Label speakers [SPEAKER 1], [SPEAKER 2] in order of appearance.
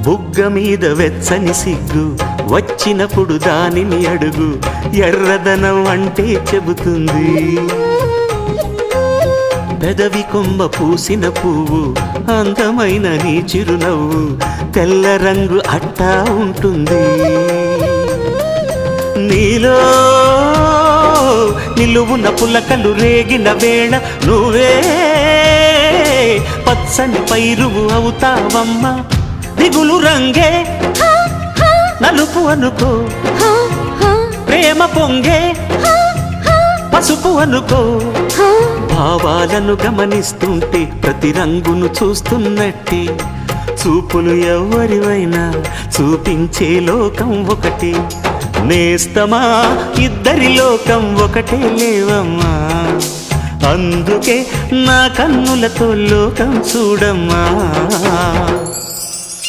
[SPEAKER 1] బుగ్గ మీద వెచ్చని సిగ్గు వచ్చినప్పుడు దానిని అడుగు, ఎర్రదనం అంటే చెబుతుంది. పెదవి కొమ్మ పూసిన పువ్వు అందమైన నీ చిరునవ్వు, తెల్ల రంగు అట్టా ఉంటుంది. నీలో నిలువున పులకలు రేగిన వేళ నువ్వే పచ్చని పైరువు అవుతావమ్మా. దిగులు రంగే నలుపు అనుకో, ప్రేమ పొంగే పసుపు అనుకో. భావాలను గమనిస్తుంటే ప్రతి రంగును చూస్తున్నట్టే, చూపులు ఎవరివైనా చూపించే లోకం ఒకటి. నేస్తమా ఇద్దరి లోకం ఒకటే లేవమ్మా, అందుకే నా కన్నులతో లోకం చూడమ్మా.